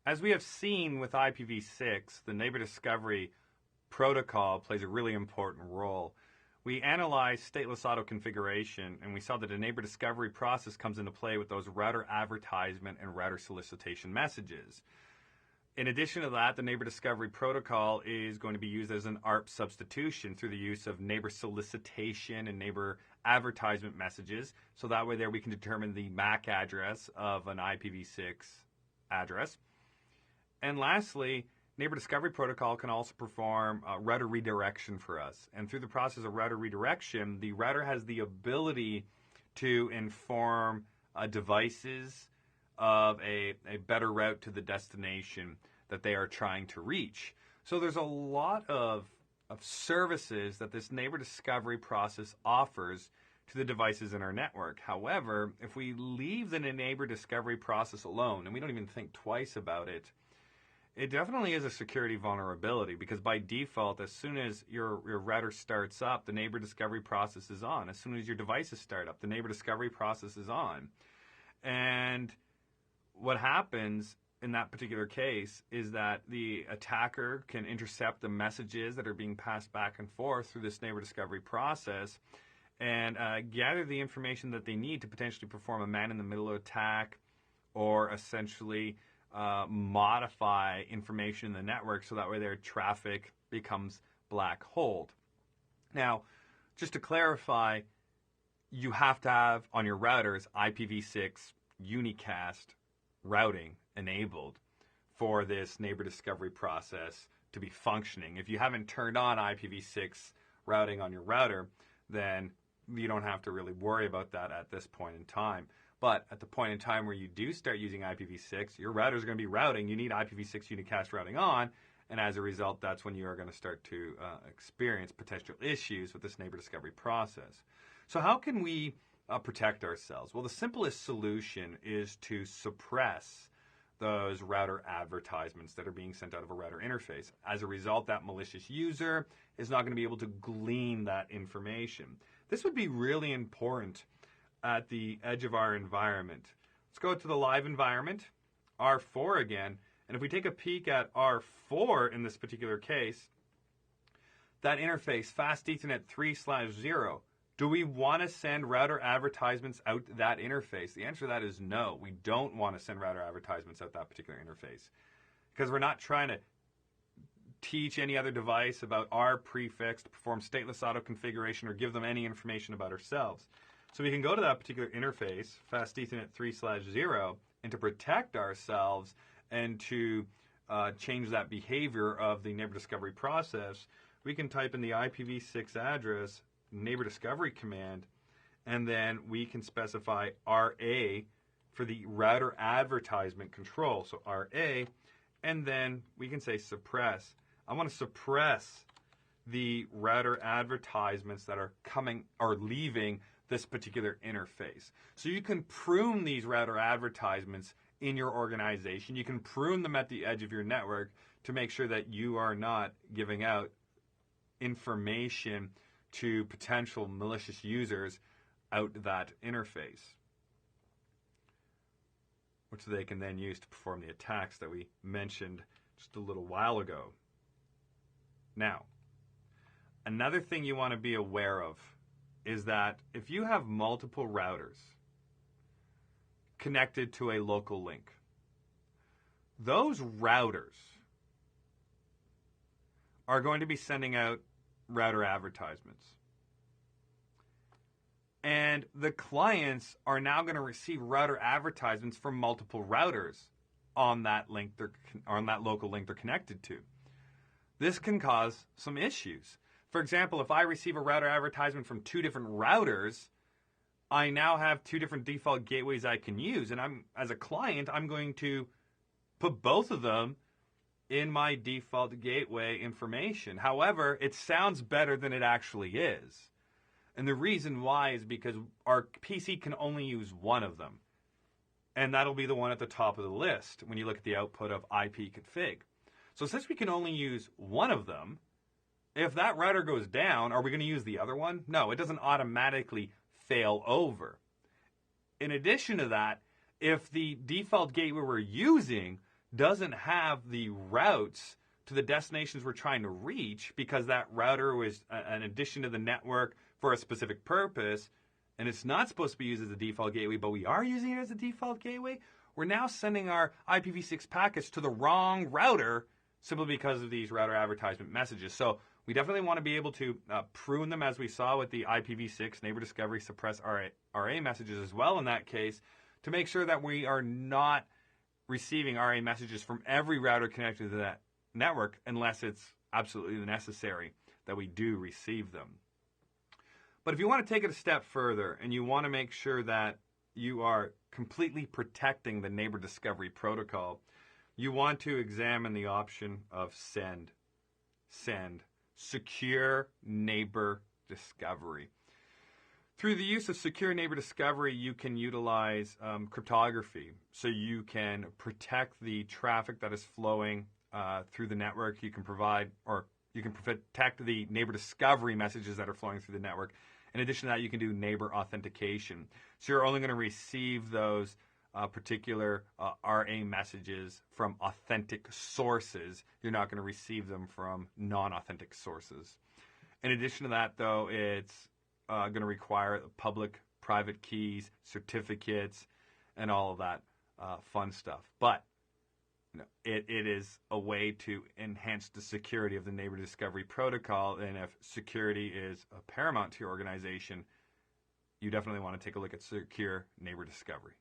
As we have seen with IPv6, the neighbor discovery protocol plays a really important role. We analyzed stateless auto configuration, and we saw that a neighbor discovery process comes into play with those router advertisement and router solicitation messages. In addition to that, the neighbor discovery protocol is going to be used as an ARP substitution through the use of neighbor solicitation and neighbor advertisement messages. So that way there we can determine the MAC address of an IPv6 address. And lastly, neighbor discovery protocol can also perform router redirection for us. And through the process of router redirection, the router has the ability to inform devices of a better route to the destination that they are trying to reach. So there's a lot of services that this neighbor discovery process offers to the devices in our network. However, if we leave the neighbor discovery process alone and we don't even think twice about it, it definitely is a security vulnerability, because by default, as soon as your router starts up, the neighbor discovery process is on. As soon as your devices start up, the neighbor discovery process is on. And what happens in that particular case is that the attacker can intercept the messages that are being passed back and forth through this neighbor discovery process and gather the information that they need to potentially perform a man-in-the-middle attack, or essentially modify information in the network so that way their traffic becomes black holed. Now, just to clarify, you have to have on your routers IPv6 unicast routing enabled for this neighbor discovery process to be functioning. If you haven't turned on IPv6 routing on your router, then you don't have to really worry about that at this point in time. But at the point in time where you do start using IPv6, your router is going to be routing. You need IPv6 unicast routing on, and as a result, that's when you are going to start to experience potential issues with this neighbor discovery process. So how can we protect ourselves? Well, the simplest solution is to suppress those router advertisements that are being sent out of a router interface. As a result, that malicious user is not going to be able to glean that information. This would be really important at the edge of our environment. Let's go to the live environment, R4 again, and if we take a peek at R4 in this particular case, that interface, fast Ethernet 3/0, do we want to send router advertisements out that interface? The answer to that is no. We don't want to send router advertisements out that particular interface, because we're not trying to teach any other device about our prefix to perform stateless auto configuration or give them any information about ourselves. So we can go to that particular interface, fast Ethernet 3/0, and to protect ourselves and to change that behavior of the neighbor discovery process, we can type in the IPv6 address, neighbor discovery command, and then we can specify RA for the router advertisement control. So RA, and then we can say suppress. I want to suppress the router advertisements that are coming or leaving this particular interface. So you can prune these router advertisements in your organization. You can prune them at the edge of your network to make sure that you are not giving out information to potential malicious users out that interface, which they can then use to perform the attacks that we mentioned just a little while ago. Now, another thing you want to be aware of is that if you have multiple routers connected to a local link, those routers are going to be sending out router advertisements. And the clients are now going to receive router advertisements from multiple routers on that link on that local link they're connected to. This can cause some issues. For example, if I receive a router advertisement from two different routers, I now have two different default gateways I can use. And as a client, I'm going to put both of them in my default gateway information. However, it sounds better than it actually is. And the reason why is because our PC can only use one of them. And that'll be the one at the top of the list when you look at the output of ipconfig. So since we can only use one of them, if that router goes down, are we going to use the other one? No, it doesn't automatically fail over. In addition to that, if the default gateway we're using doesn't have the routes to the destinations we're trying to reach because that router was an addition to the network for a specific purpose, and it's not supposed to be used as a default gateway, but we are using it as a default gateway, we're now sending our IPv6 packets to the wrong router simply because of these router advertisement messages. So we definitely want to be able to prune them, as we saw with the IPv6 neighbor discovery suppress RA messages as well in that case, to make sure that we are not receiving RA messages from every router connected to that network unless it's absolutely necessary that we do receive them. But if you want to take it a step further and you want to make sure that you are completely protecting the neighbor discovery protocol, you want to examine the option of send, secure neighbor discovery. Through the use of secure neighbor discovery, you can utilize cryptography. So you can protect the traffic that is flowing through the network. You can protect the neighbor discovery messages that are flowing through the network. In addition to that, you can do neighbor authentication. So you're only going to receive those particular RA messages from authentic sources. You're not going to receive them from non-authentic sources. In addition to that, though, it's going to require public, private keys, certificates, and all of that fun stuff. But it is a way to enhance the security of the neighbor discovery protocol. And if security is paramount to your organization, you definitely want to take a look at secure neighbor discovery.